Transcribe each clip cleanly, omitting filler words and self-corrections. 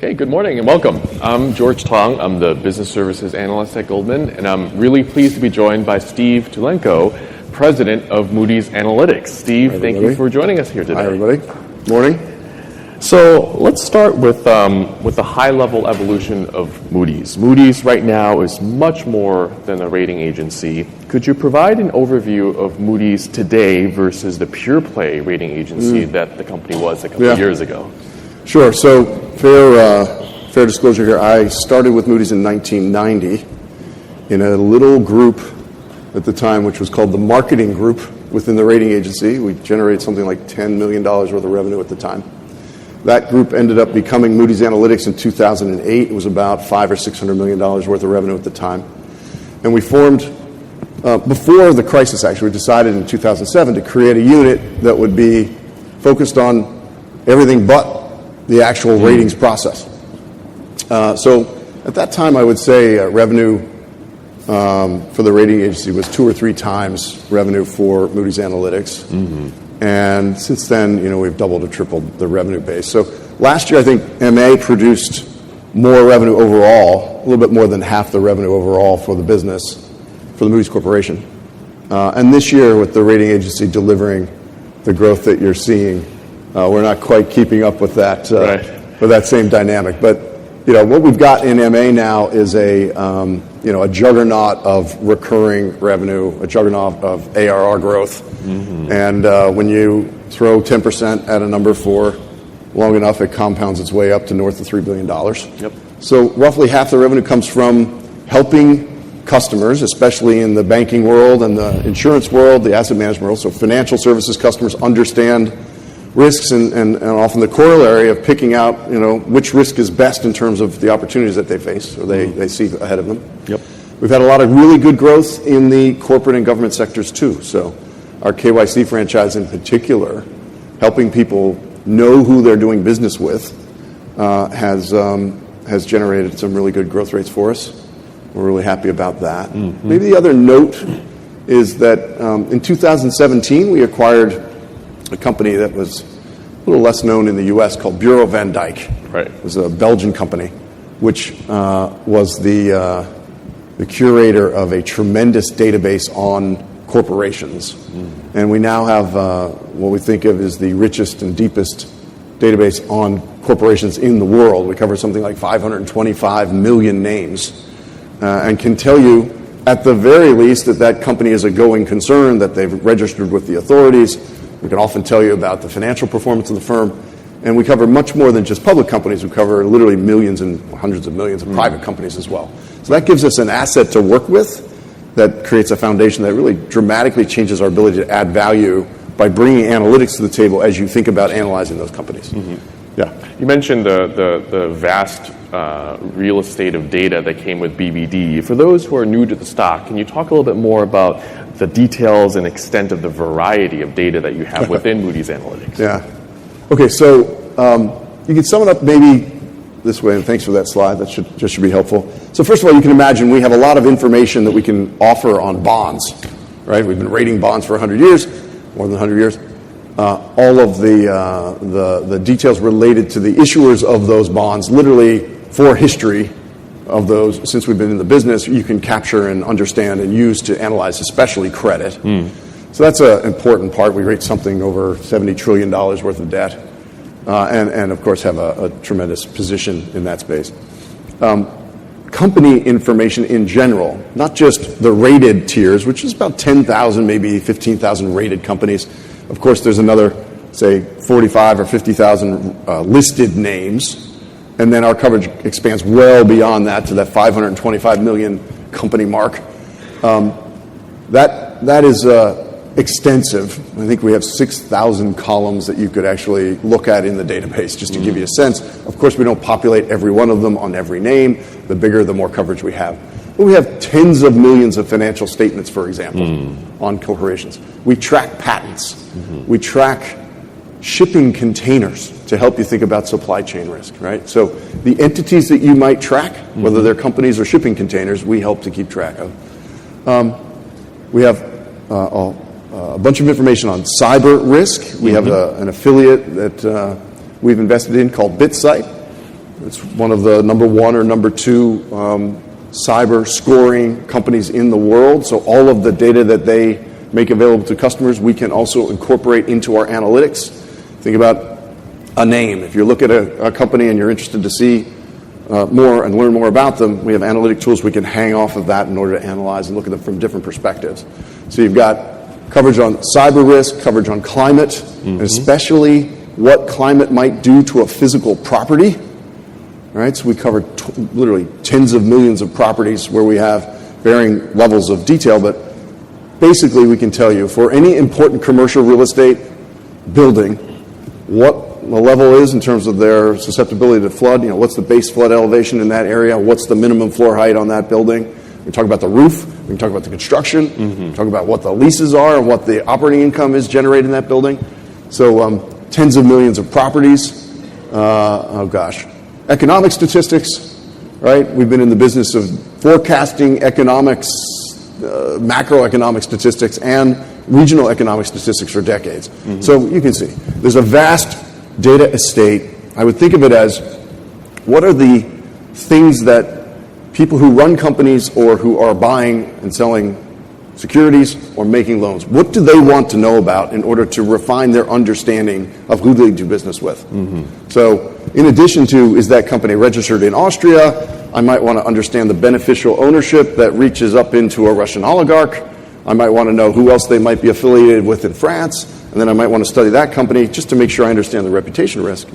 Okay, good morning and welcome. I'm George Tong. I'm the Business Services Analyst at Goldman, and I'm really pleased to be joined by Steve Tulenko, President of Moody's Analytics. Steve, thank you for joining us here today. Hi, everybody. Morning. So let's start with the high-level evolution of Moody's. Moody's right now is much more than a rating agency. Could you provide an overview of Moody's today versus the pure-play rating agency that the company was a couple of years ago? Sure. So fair disclosure here, I started with Moody's in 1990 in a little group at the time, which was called the marketing group within the rating agency. We generated something like $10 million worth of revenue at the time. That group ended up becoming Moody's Analytics in 2008. It was about $500 or $600 million worth of revenue at the time. And we formed, before the crisis actually, we decided in 2007 to create a unit that would be focused on everything but the actual ratings process. So at that time, I would say revenue for the rating agency was 2 or 3 times revenue for Moody's Analytics. Mm-hmm. And since then, we've doubled or tripled the revenue base. So last year, I think MA produced more revenue overall, a little bit more than half the revenue overall for the business, for the Moody's Corporation. And this year, with the rating agency delivering the growth that you're seeing, we're not quite keeping up with that with that same dynamic. But what we've got in MA now is a juggernaut of recurring revenue, a juggernaut of ARR growth. Mm-hmm. And when you throw 10% at a number for long enough, it compounds its way up to north of $3 billion. Yep. So roughly half the revenue comes from helping customers, especially in the banking world and the insurance world, the asset management world. So financial services customers understand risks and often the corollary of picking out, which risk is best in terms of the opportunities that they face or they see ahead of them. Yep. We've had a lot of really good growth in the corporate and government sectors too. So our KYC franchise in particular, helping people know who they're doing business with, has generated some really good growth rates for us. We're really happy about that. Mm-hmm. Maybe the other note is that in 2017 we acquired a company that was a little less known in the U.S. called Bureau van Dijk. Right. It was a Belgian company, which was the curator of a tremendous database on corporations. Mm. And we now have what we think of as the richest and deepest database on corporations in the world. We cover something like 525 million names and can tell you at the very least that company is a going concern, that they've registered with the authorities. We can often tell you about the financial performance of the firm. And we cover much more than just public companies. We cover literally millions and hundreds of millions of private companies as well. So that gives us an asset to work with that creates a foundation that really dramatically changes our ability to add value by bringing analytics to the table as you think about analyzing those companies. Mm-hmm. Yeah. You mentioned the vast real estate of data that came with BVD. For those who are new to the stock, can you talk a little bit more about the details and extent of the variety of data that you have within Moody's Analytics? Yeah. Okay, so you can sum it up maybe this way, and thanks for that slide. That should be helpful. So first of all, you can imagine we have a lot of information that we can offer on bonds, right? We've been rating bonds for 100 years, more than 100 years. All of the details related to the issuers of those bonds, literally for history of those, since we've been in the business, you can capture and understand and use to analyze, especially credit. So that's an important part. We rate something over $70 trillion worth of debt, and of course have a tremendous position in that space. Company information in general, not just the rated tiers, which is about 10,000, maybe 15,000 rated companies. Of course, there's another, say, 45 or 50,000 listed names. And then our coverage expands well beyond that to that 525 million company mark. That is extensive. I think we have 6,000 columns that you could actually look at in the database, just to give you a sense. Of course, we don't populate every one of them on every name. The bigger, the more coverage we have. But we have tens of millions of financial statements, for example, on corporations. We track patents. Mm-hmm. We track shipping containers to help you think about supply chain risk, right? So the entities that you might track, whether they're companies or shipping containers, we help to keep track of. We have a bunch of information on cyber risk. We have an affiliate that we've invested in called BitSight. It's one of the number one or number two cyber scoring companies in the world. So all of the data that they make available to customers, we can also incorporate into our analytics. Think about a name. If you look at a company and you're interested to see more and learn more about them, we have analytic tools we can hang off of that in order to analyze and look at them from different perspectives. So you've got coverage on cyber risk, coverage on climate, and especially what climate might do to a physical property. Right? So we cover literally tens of millions of properties where we have varying levels of detail, but basically we can tell you for any important commercial real estate building what the level is in terms of their susceptibility to flood. What's the base flood elevation in that area? What's the minimum floor height on that building? We can talk about the roof. We can talk about the construction. Talk about what the leases are and what the operating income is generated in that building. So tens of millions of properties. Economic statistics, right? We've been in the business of forecasting economics, macroeconomic statistics, and regional economic statistics for decades. So you can see there's a vast data estate. I would think of it as what are the things that people who run companies or who are buying and selling securities or making loans, what do they want to know about in order to refine their understanding of who they do business with? So in addition to, is that company registered in Austria? I might want to understand the beneficial ownership that reaches up into a Russian oligarch. I might want to know who else they might be affiliated with in France, and then I might want to study that company just to make sure I understand the reputation risk.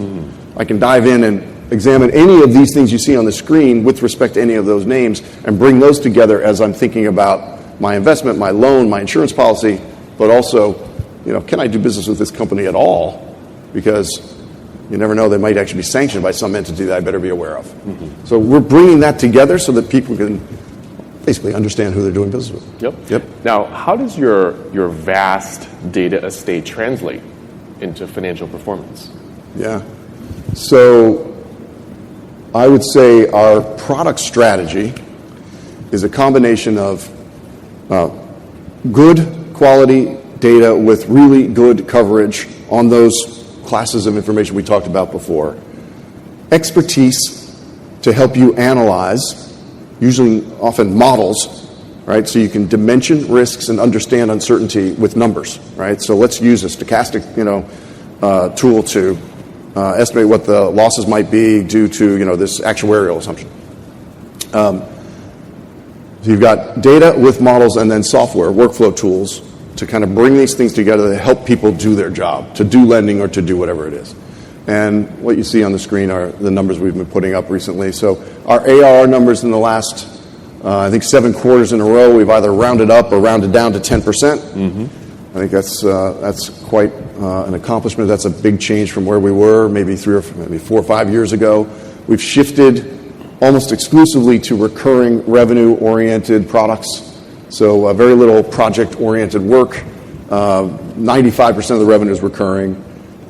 I can dive in and examine any of these things you see on the screen with respect to any of those names and bring those together as I'm thinking about my investment, my loan, my insurance policy, but also, can I do business with this company at all? Because you never know, they might actually be sanctioned by some entity that I better be aware of. So we're bringing that together so that people can basically understand who they're doing business with. Yep. Now, how does your vast data estate translate into financial performance? Yeah. So I would say our product strategy is a combination of good quality data with really good coverage on those classes of information we talked about before. Expertise to help you analyze, usually often models, right? So you can dimension risks and understand uncertainty with numbers, right? So let's use a stochastic, tool to estimate what the losses might be due to, this actuarial assumption. So you've got data with models and then software, workflow tools to kind of bring these things together to help people do their job, to do lending or to do whatever it is. And what you see on the screen are the numbers we've been putting up recently. So our ARR numbers in the last, I think 7 quarters in a row, we've either rounded up or rounded down to 10%. I think that's quite an accomplishment. That's a big change from where we were maybe 4 or 5 years ago. We've shifted almost exclusively to recurring revenue-oriented products. So very little project-oriented work. 95% of the revenue is recurring.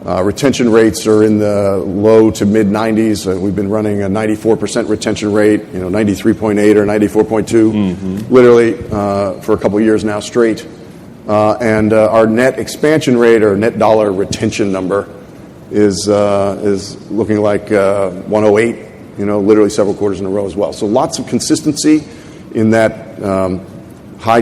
Retention rates are in the low to mid-90s. We've been running a 94% retention rate, 93.8 or 94.2, literally for a couple of years now straight. And our net expansion rate or net dollar retention number is looking like 108. Literally several quarters in a row as well. So lots of consistency in that high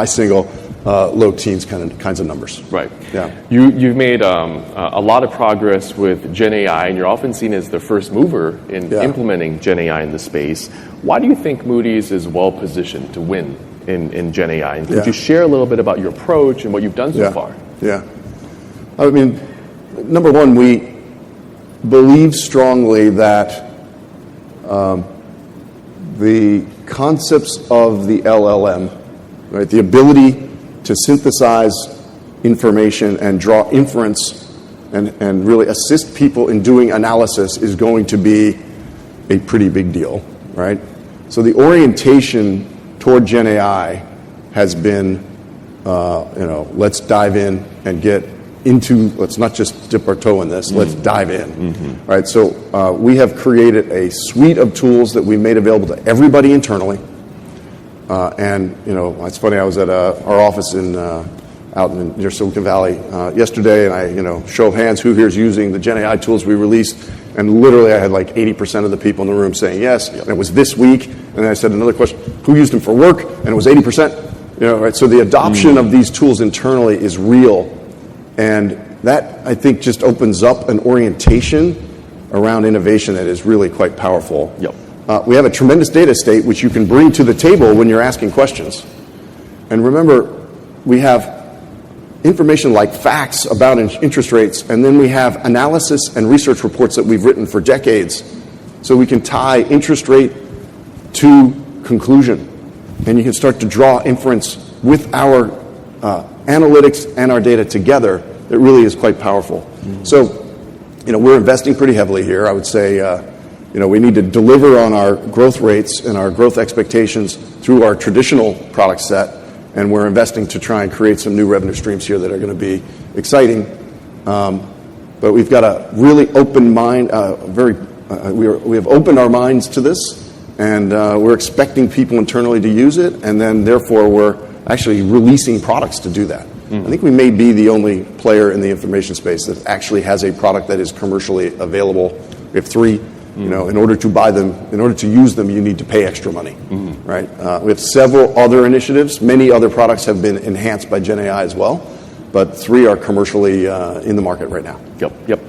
single, low teens kinds of numbers. Right. Yeah. You've made a lot of progress with Gen AI, and you're often seen as the first mover in implementing Gen AI in the space. Why do you think Moody's is well positioned to win in Gen AI? And could you share a little bit about your approach and what you've done so far? Yeah. I mean, number one, we believe strongly that the concepts of the LLM, right, the ability to synthesize information and draw inference and really assist people in doing analysis is going to be a pretty big deal, right? So the orientation toward Gen AI has been, let's dive in and get into, let's not just dip our toe in this, let's dive in. Right, so we have created a suite of tools that we made available to everybody internally. And it's funny, I was at our office out near Silicon Valley yesterday, and I, show of hands, who here is using the Gen AI tools we released? And literally, I had like 80% of the people in the room saying yes, and it was this week. And then I said another question, who used them for work? And it was 80%. Right? So the adoption of these tools internally is real. And that, I think, just opens up an orientation around innovation that is really quite powerful. Yep. We have a tremendous data estate which you can bring to the table when you're asking questions. And remember, we have information like facts about interest rates, and then we have analysis and research reports that we've written for decades. So we can tie interest rate to conclusion. And you can start to draw inference with our analytics and our data together. It really is quite powerful. So, we're investing pretty heavily here. I would say, we need to deliver on our growth rates and our growth expectations through our traditional product set. And we're investing to try and create some new revenue streams here that are going to be exciting. But we've got a really open mind. We have opened our minds to this, and we're expecting people internally to use it, and then therefore we're actually releasing products to do that. I think we may be the only player in the information space that actually has a product that is commercially available. We have 3. In order to buy them, in order to use them, you need to pay extra money, right? We have several other initiatives. Many other products have been enhanced by Gen AI as well, but 3 are commercially in the market right now. Yep.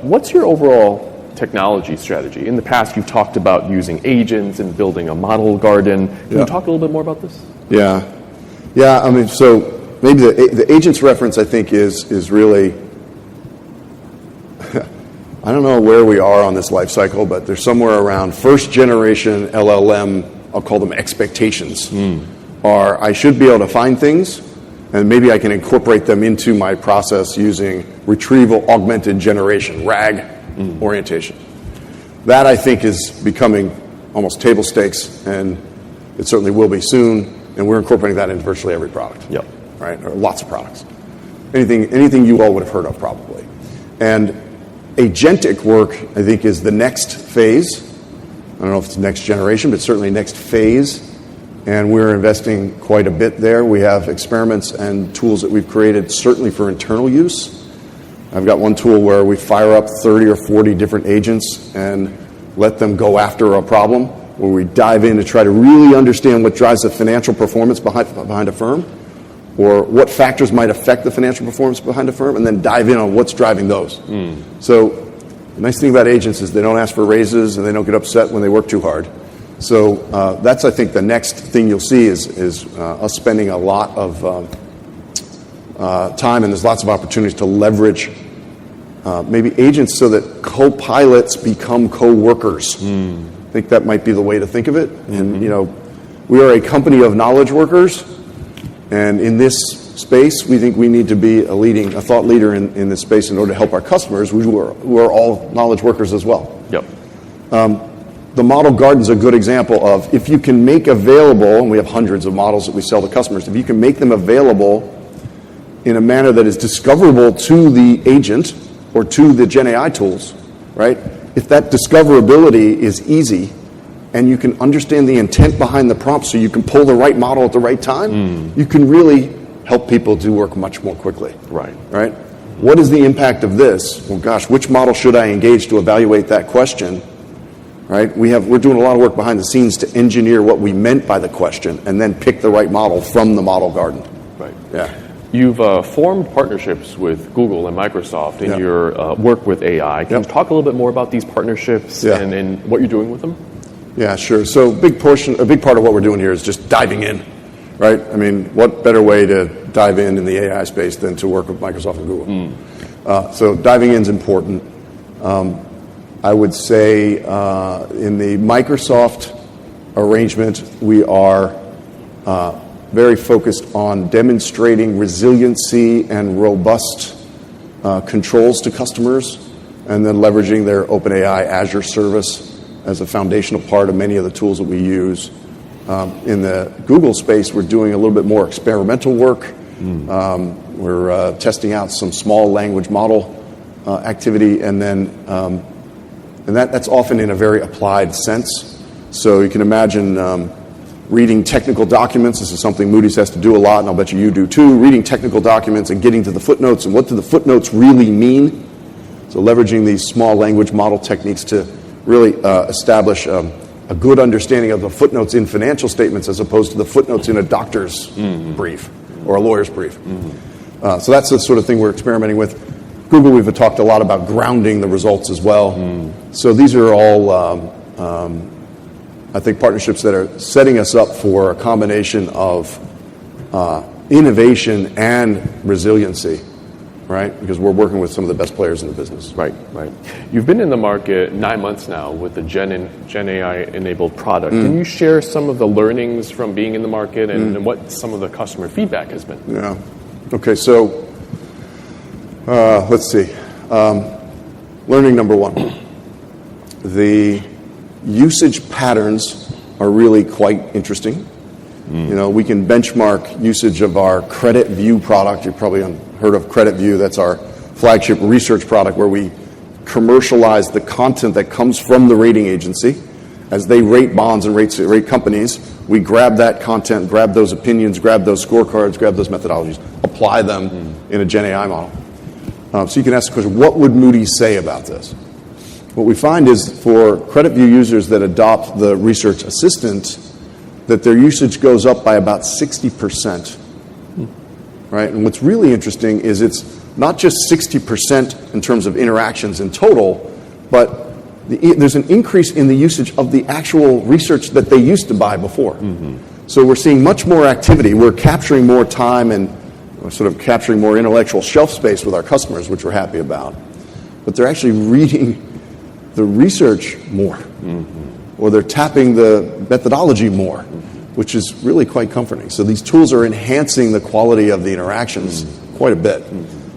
What's your overall technology strategy? In the past, you've talked about using agents and building a model garden. Can you talk a little bit more about this? Yeah. I mean, so maybe the agents reference, I think, is really. I don't know where we are on this life cycle, but they're somewhere around first generation LLM, I'll call them expectations, are I should be able to find things, and maybe I can incorporate them into my process using retrieval augmented generation, RAG orientation. That, I think, is becoming almost table stakes, and it certainly will be soon, and we're incorporating that into virtually every product. Yep. Right? Or lots of products. Anything you all would have heard of, probably. And agentic work, I think, is the next phase. I don't know if it's next generation, but certainly next phase. And we're investing quite a bit there. We have experiments and tools that we've created certainly for internal use. I've got one tool where we fire up 30 or 40 different agents and let them go after a problem, where we dive in to try to really understand what drives the financial performance behind a firm, or what factors might affect the financial performance behind a firm, and then dive in on what's driving those. So the nice thing about agents is they don't ask for raises and they don't get upset when they work too hard. So that's, I think, the next thing you'll see is us spending a lot of time, and there's lots of opportunities to leverage maybe agents so that co-pilots become co-workers. I think that might be the way to think of it. And, we are a company of knowledge workers. And in this space, we think we need to be a thought leader in this space in order to help our customers, who are all knowledge workers as well. Yep. The model garden is a good example of, if you can make available, and we have hundreds of models that we sell to customers, if you can make them available in a manner that is discoverable to the agent or to the Gen AI tools, right? If that discoverability is easy, and you can understand the intent behind the prompt so you can pull the right model at the right time, you can really help people do work much more quickly. Right. What is the impact of this? Well, gosh, which model should I engage to evaluate that question? Right? We're doing a lot of work behind the scenes to engineer what we meant by the question and then pick the right model from the model garden. Right. Yeah. You've formed partnerships with Google and Microsoft in your work with AI. Can you talk a little bit more about these partnerships and what you're doing with them? Yeah, sure. So a big part of what we're doing here is just diving in, right? I mean, what better way to dive in the AI space than to work with Microsoft and Google? So diving in is important. I would say in the Microsoft arrangement, we are very focused on demonstrating resiliency and robust controls to customers, and then leveraging their OpenAI Azure service as a foundational part of many of the tools that we use. In the Google space, we're doing a little bit more experimental work. We're testing out some small language model activity, and then that's often in a very applied sense. So you can imagine reading technical documents. This is something Moody's has to do a lot, and I'll bet you do too. Reading technical documents and getting to the footnotes, and what do the footnotes really mean? So leveraging these small language model techniques to really establish a good understanding of the footnotes in financial statements as opposed to the footnotes in a doctor's brief or a lawyer's brief. So that's the sort of thing we're experimenting with. Google, we've talked a lot about grounding the results as well. So these are all, I think, partnerships that are setting us up for a combination of innovation and resiliency, right? Because we're working with some of the best players in the business. Right. You've been in the market 9 months now with the Gen AI-enabled product. Can you share some of the learnings from being in the market and what some of the customer feedback has been? Yeah. Okay, so let's see. Learning number one. The usage patterns are really quite interesting. You know, we can benchmark usage of our Credit View product. You've probably heard of Credit View. That's our flagship research product where we commercialize the content that comes from the rating agency. As they rate bonds and rate companies, we grab that content, grab those opinions, grab those scorecards, grab those methodologies, apply them in a Gen AI model. So you can ask the question, what would Moody say about this? What we find is for Credit View users that adopt the Research Assistant, that their usage goes up by about 60%. Right? And what's really interesting is it's not just 60% in terms of interactions in total, but there's an increase in the usage of the actual research that they used to buy before. So we're seeing much more activity. We're capturing more time and sort of capturing more intellectual shelf space with our customers, which we're happy about. But they're actually reading the research more, or they're tapping the methodology more, which is really quite comforting. So these tools are enhancing the quality of the interactions quite a bit.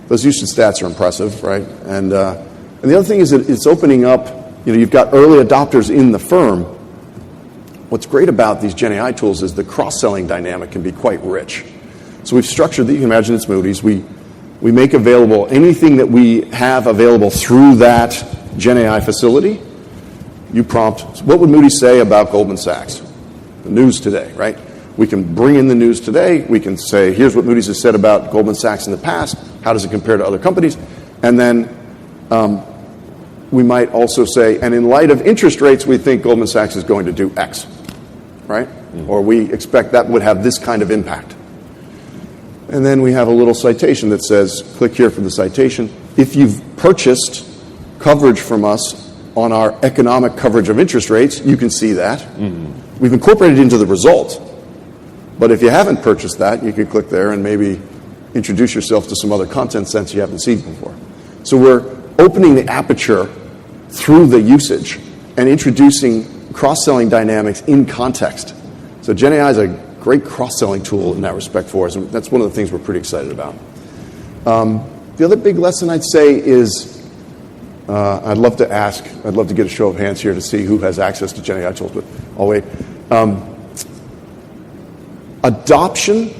Those usage stats are impressive, right? And the other thing is that it's opening up, you've got early adopters in the firm. What's great about these Gen AI tools is the cross-selling dynamic can be quite rich. So we've structured, you can imagine it's Moody's, we make available anything that we have available through that Gen AI facility. You prompt, what would Moody say about Goldman Sachs? The news today, right? We can bring in the news today. We can say, here's what Moody's has said about Goldman Sachs in the past. How does it compare to other companies? And then we might also say, and in light of interest rates, we think Goldman Sachs is going to do X, right? Or we expect that would have this kind of impact. And then we have a little citation that says, click here for the citation. If you've purchased coverage from us on our economic coverage of interest rates, you can see that. We've incorporated it into the result. But if you haven't purchased that, you can click there and maybe introduce yourself to some other content sets you haven't seen before. So we're opening the aperture through the usage and introducing cross-selling dynamics in context. So Gen AI is a great cross-selling tool in that respect for us, and that's one of the things we're pretty excited about. The other big lesson I'd say is I'd love to get a show of hands here to see who has access to Gen AI tools, but I'll wait. Adoption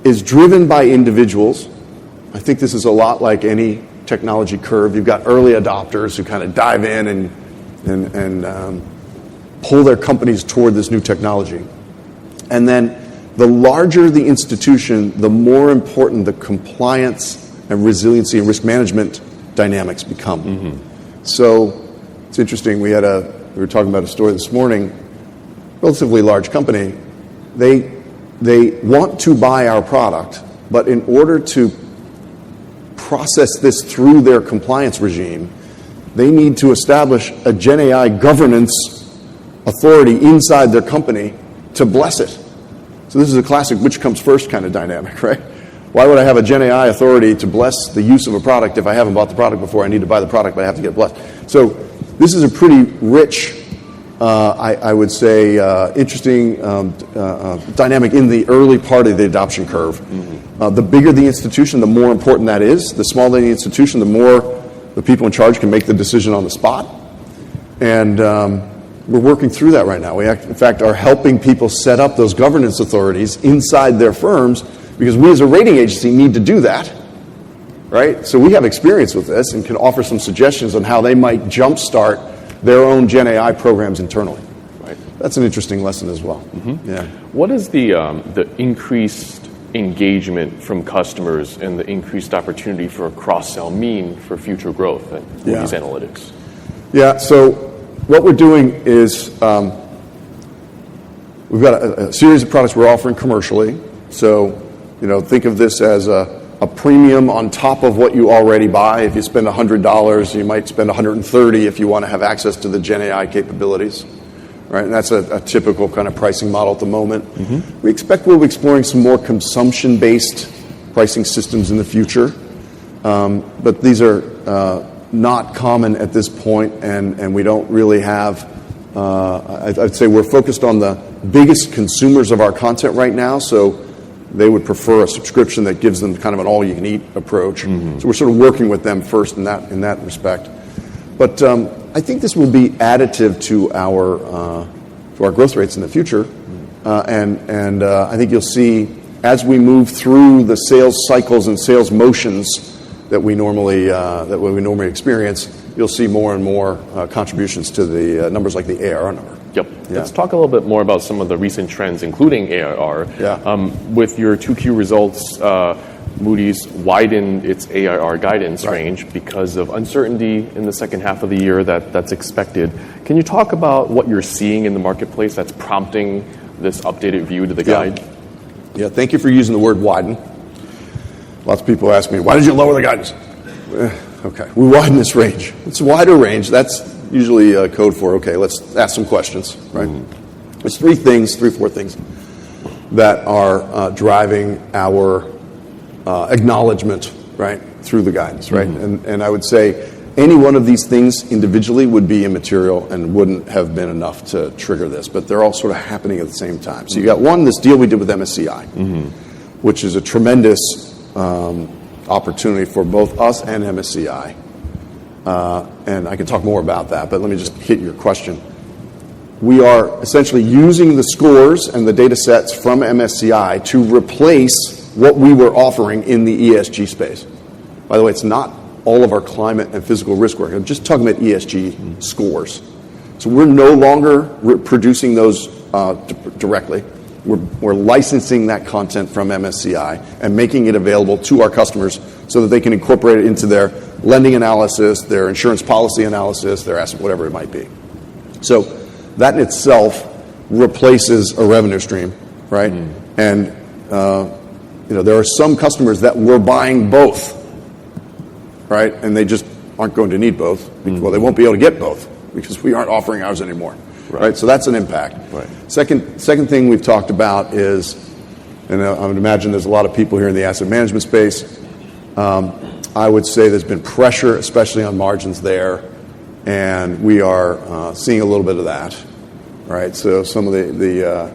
is driven by individuals. I think this is a lot like any technology curve. You've got early adopters who kind of dive in and pull their companies toward this new technology. And then the larger the institution, the more important the compliance and resiliency and risk management dynamics become. So it's interesting. We were talking about a story this morning. Relatively large company. They want to buy our product, but in order to process this through their compliance regime, they need to establish a Gen AI governance authority inside their company to bless it. So this is a classic which comes first kind of dynamic, right? Why would I have a Gen AI authority to bless the use of a product if I haven't bought the product before? I need to buy the product, but I have to get blessed. So this is a pretty rich, I would say, interesting dynamic in the early part of the adoption curve. The bigger the institution, the more important that is. The smaller the institution, the more the people in charge can make the decision on the spot. And we're working through that right now. We, in fact, are helping people set up those governance authorities inside their firms because we as a rating agency need to do that, right? So we have experience with this and can offer some suggestions on how they might jumpstart their own Gen AI programs internally. Right. That's an interesting lesson as well. Yeah. What is the increased engagement from customers and the increased opportunity for a cross-sell mean for future growth at Moody's Analytics? Yeah, so what we're doing is we've got a series of products we're offering commercially. So, think of this as a premium on top of what you already buy. If you spend $100, you might spend $130 if you want to have access to the Gen AI capabilities. Right, and that's a typical kind of pricing model at the moment. Mm-hmm. We expect we'll be exploring some more consumption-based pricing systems in the future, but these are not common at this point, and we don't really have. I'd say we're focused on the biggest consumers of our content right now, so they would prefer a subscription that gives them kind of an all-you-can-eat approach. Mm-hmm. So we're sort of working with them first in that respect, but. I think this will be additive to our growth rates in the future, and I think you'll see as we move through the sales cycles and sales motions that we normally experience, you'll see more and more contributions to the numbers like the ARR number. Yep. Yeah. Let's talk a little bit more about some of the recent trends, including ARR. Yeah. With your 2Q results. Moody's widened its ARR guidance range because of uncertainty in the second half of the year that's expected. Can you talk about what you're seeing in the marketplace that's prompting this updated view to the guide? Yeah, thank you for using the word widen. Lots of people ask me, why did you lower the guidance? Okay, we widen this range. It's a wider range. That's usually code for, okay, let's ask some questions, right? Mm-hmm. There's three, four things that are driving our acknowledgement, right, through the guidance, right? Mm-hmm. And I would say any one of these things individually would be immaterial and wouldn't have been enough to trigger this, but they're all sort of happening at the same time. So you got one, this deal we did with MSCI, which is a tremendous opportunity for both us and MSCI. And I can talk more about that, but let me just hit your question. We are essentially using the scores and the data sets from MSCI to replace what we were offering in the ESG space. By the way, it's not all of our climate and physical risk work. I'm just talking about ESG scores. So we're no longer producing those directly. We're licensing that content from MSCI and making it available to our customers so that they can incorporate it into their lending analysis, their insurance policy analysis, their asset, whatever it might be. So that in itself replaces a revenue stream, right? And there are some customers that were buying both, right? And they just aren't going to need both. Well, they won't be able to get both because we aren't offering ours anymore, right? So that's an impact. Right. Second thing we've talked about is, and I would imagine there's a lot of people here in the asset management space, I would say there's been pressure, especially on margins there, and we are seeing a little bit of that, right? So some of the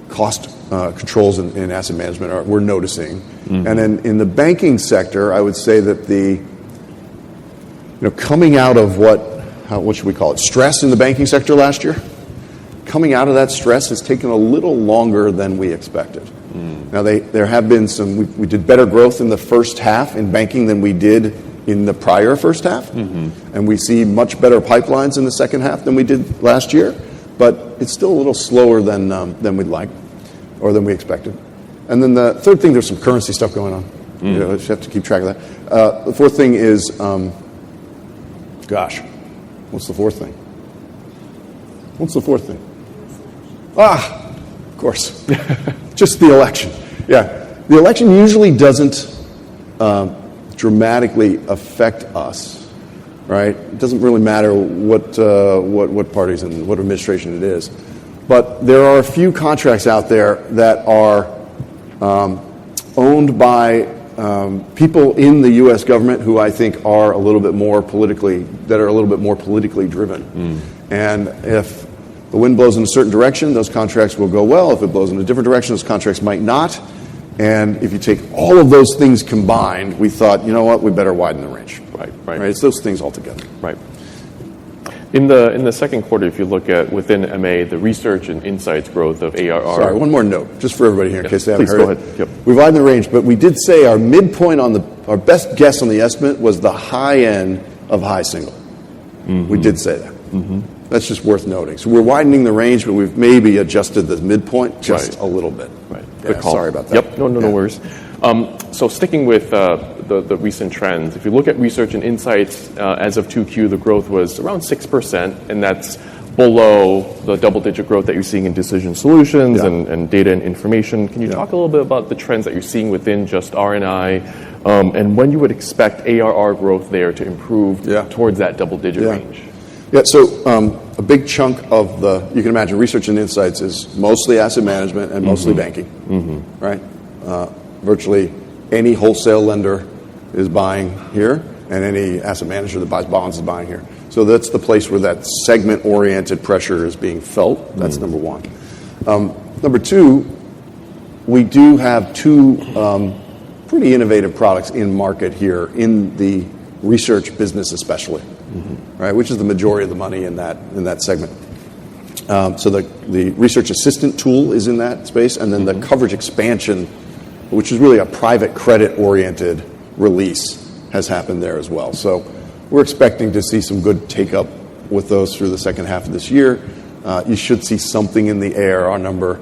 cost controls in asset management we're noticing. And then in the banking sector, I would say that coming out of what should we call it, stress in the banking sector last year, coming out of that stress has taken a little longer than we expected. Now, there have been we did better growth in the first half in banking than we did in the prior first half, and we see much better pipelines in the second half than we did last year, but it's still a little slower than we'd like. Or than we expected. And then the third thing, there's some currency stuff going on. You just have to keep track of that. The fourth thing is, what's the fourth thing? Of course. Just the election. Yeah. The election usually doesn't dramatically affect us, right? It doesn't really matter what parties and what administration it is. But there are a few contracts out there that are owned by people in the U.S. government who I think are a little bit more politically driven. And if the wind blows in a certain direction, those contracts will go well. If it blows in a different direction, those contracts might not. And if you take all of those things combined, we thought, you know what, we better widen the range. Right. It's those things all together. Right. In the second quarter, if you look at within MA, the research and insights growth of ARR. Sorry, one more note, just for everybody here in case they haven't heard it. Please go ahead. Yep. We widened the range, but we did say our midpoint our best guess on the estimate was the high end of high single. We did say that. That's just worth noting. So we're widening the range, but we've maybe adjusted the midpoint just a little bit. Right. Good call. Sorry about that. Yep. No worries. So sticking with the recent trends, if you look at research and insights, as of 2Q, the growth was around 6%, and that's below the double-digit growth that you're seeing in decision solutions and data and information. Can you talk a little bit about the trends that you're seeing within just R&I, and when you would expect ARR growth there to improve towards that double-digit range? Yeah, so a big chunk of you can imagine, research and insights is mostly asset management and mostly banking, right? Virtually any wholesale lender is buying here, and any asset manager that buys bonds is buying here. So that's the place where that segment-oriented pressure is being felt. That's number one. Number two, we do have two pretty innovative products in market here in the research business especially, right? Which is the majority of the money in that segment. So the research assistant tool is in that space, and then the coverage expansion, which is really a private credit-oriented release, has happened there as well. So we're expecting to see some good take-up with those through the second half of this year. You should see something in the ARR number.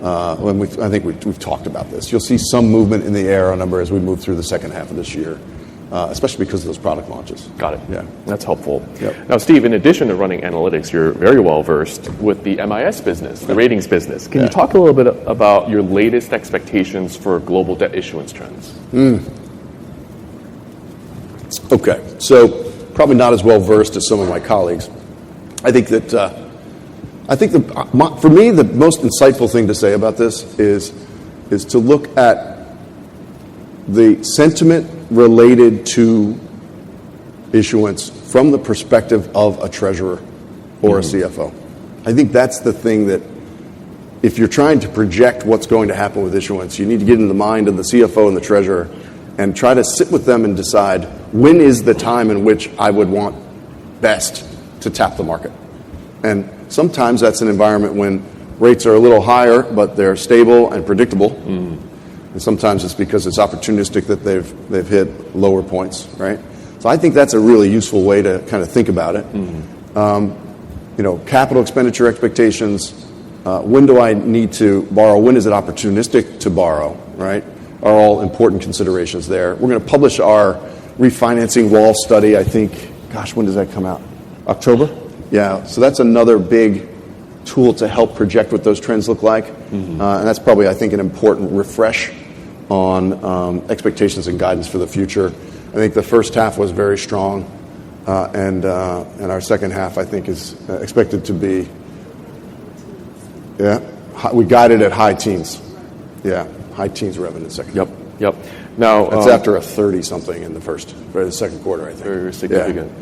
I think we've talked about this. You'll see some movement in the ARR number as we move through the second half of this year, especially because of those product launches. Got it. Yeah. That's helpful. Yep. Now, Steve, in addition to running analytics, you're very well versed with the MIS business, the ratings business. Can you talk a little bit about your latest expectations for global debt issuance trends? Okay, so probably not as well versed as some of my colleagues. I think that for me, the most insightful thing to say about this is to look at the sentiment related to issuance from the perspective of a treasurer or a CFO. I think that's the thing that, if you're trying to project what's going to happen with issuance, you need to get in the mind of the CFO and the treasurer and try to sit with them and decide, when is the time in which I would want best to tap the market? And sometimes that's an environment when rates are a little higher, but they're stable and predictable. And sometimes it's because it's opportunistic that they've hit lower points, right? So I think that's a really useful way to kind of think about it. Capital expenditure expectations. When do I need to borrow? When is it opportunistic to borrow, right? Are all important considerations there. We're going to publish our refinancing wall study, I think, when does that come out? October? Yeah, so that's another big tool to help project what those trends look like. And that's probably, I think, an important refresh on expectations and guidance for the future. I think the first half was very strong, and our second half, I think, is expected to be, we guided at high teens. Yeah, high teens revenue in the second. Yep. Now that's after a 30-something in the second quarter, I think. Very significant.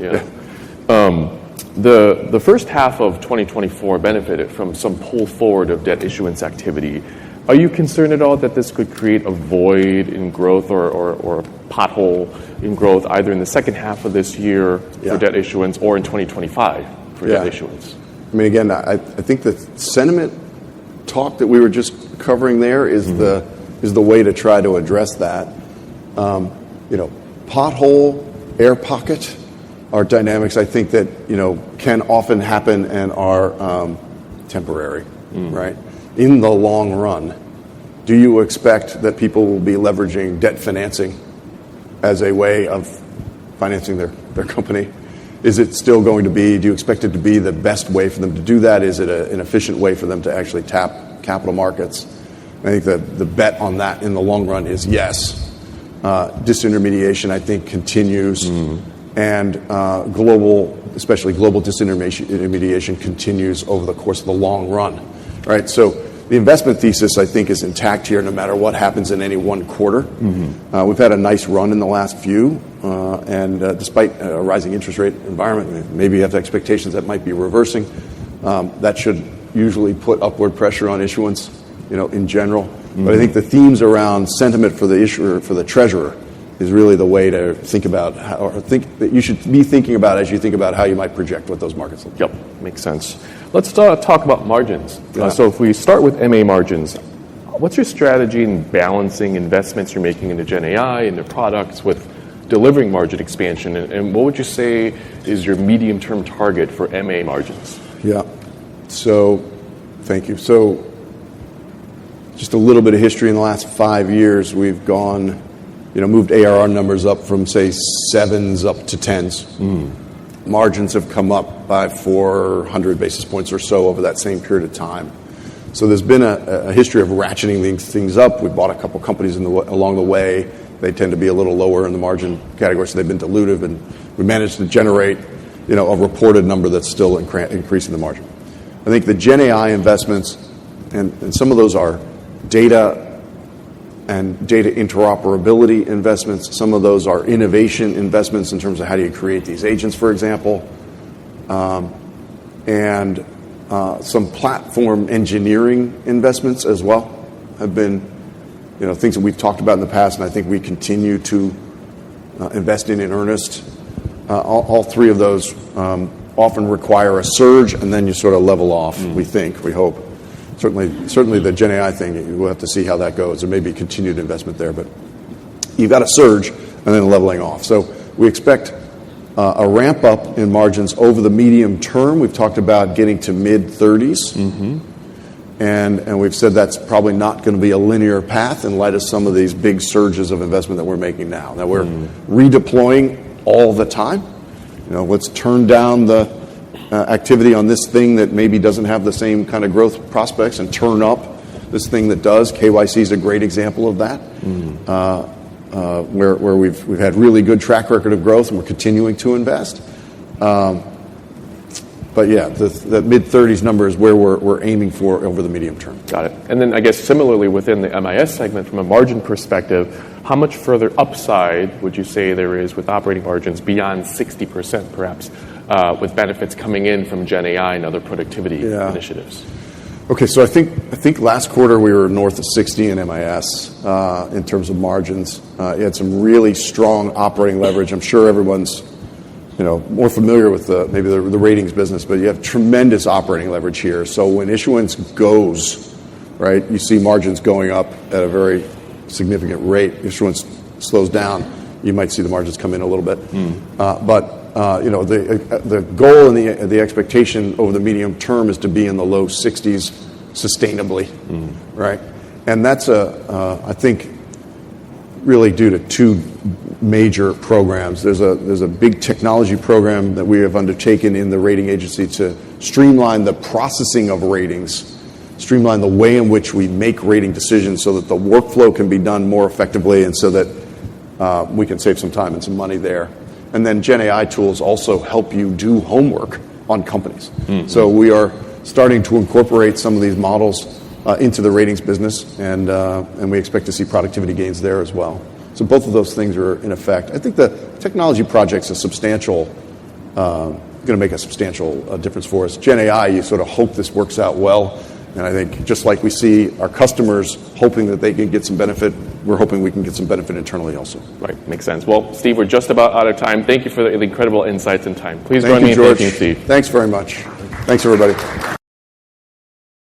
The first half of 2024 benefited from some pull forward of debt issuance activity. Are you concerned at all that this could create a void in growth or a pothole in growth either in the second half of this year for debt issuance or in 2025 for debt issuance? I mean, again, I think the sentiment talk that we were just covering there is the way to try to address that. Pothole, air pocket are dynamics I think that can often happen and are temporary, right? In the long run, do you expect that people will be leveraging debt financing as a way of financing their company? Is it still going to be, do you expect it to be the best way for them to do that? Is it an efficient way for them to actually tap capital markets? I think the bet on that in the long run is yes. Disintermediation, I think, continues. And especially global disintermediation continues over the course of the long run, right? So the investment thesis, I think, is intact here no matter what happens in any one quarter. We've had a nice run in the last few, and despite a rising interest rate environment, maybe you have expectations that might be reversing. That should usually put upward pressure on issuance, in general. But I think the themes around sentiment for the issuer, for the treasurer, is really the way to think about that you should be thinking about as you think about how you might project what those markets look like. Yep, makes sense. Let's talk about margins. So if we start with MA margins, what's your strategy in balancing investments you're making into Gen AI, into products, with delivering margin expansion? And what would you say is your medium-term target for MA margins? Yeah. So, thank you. So, just a little bit of history in the last 5 years, we've gone, moved ARR numbers up from, say, 7s up to 10s. Margins have come up by 400 basis points or so over that same period of time. So there's been a history of ratcheting these things up. We bought a couple companies along the way. They tend to be a little lower in the margin category, so they've been dilutive, and we managed to generate, a reported number that's still increasing the margin. I think the Gen AI investments, and some of those are data and data interoperability investments. Some of those are innovation investments in terms of how do you create these agents, for example, and some platform engineering investments as well have been, things that we've talked about in the past, and I think we continue to invest in earnest. All three of those often require a surge, and then you sort of level off. We hope. Certainly the Gen AI thing, we'll have to see how that goes. There may be continued investment there, but you've got a surge and then leveling off. So we expect a ramp up in margins over the medium term. We've talked about getting to mid-30s. And we've said that's probably not going to be a linear path in light of some of these big surges of investment that we're making now. Now we're redeploying all the time. Let's turn down the activity on this thing that maybe doesn't have the same kind of growth prospects and turn up this thing that does. KYC is a great example of that, where we've had really good track record of growth and we're continuing to invest. But yeah, the mid-30s number is where we're aiming for over the medium term. Got it. And then I guess similarly within the MIS segment, from a margin perspective, how much further upside would you say there is with operating margins beyond 60% perhaps, with benefits coming in from Gen AI and other productivity initiatives? Okay, so I think last quarter we were north of 60 in MIS in terms of margins. You had some really strong operating leverage. I'm sure everyone's more familiar with maybe the ratings business, but you have tremendous operating leverage here. So when issuance goes, right, you see margins going up at a very significant rate. Issuance slows down, you might see the margins come in a little bit. But the goal and the expectation over the medium term is to be in the low 60s sustainably, right? And that's I think really due to two major programs. There's a big technology program that we have undertaken in the rating agency to streamline the processing of ratings, streamline the way in which we make rating decisions so that the workflow can be done more effectively and so that we can save some time and some money there. And then Gen AI tools also help you do homework on companies. So we are starting to incorporate some of these models into the ratings business, and we expect to see productivity gains there as well. So both of those things are in effect. I think the technology project's going to make a substantial difference for us. Gen AI, you sort of hope this works out well, and I think just like we see our customers hoping that they can get some benefit, we're hoping we can get some benefit internally also. Right, makes sense. Well, Steve, we're just about out of time. Thank you for the incredible insights and time. Please join me in George. thanking Steve. Thanks very much. Thanks, everybody.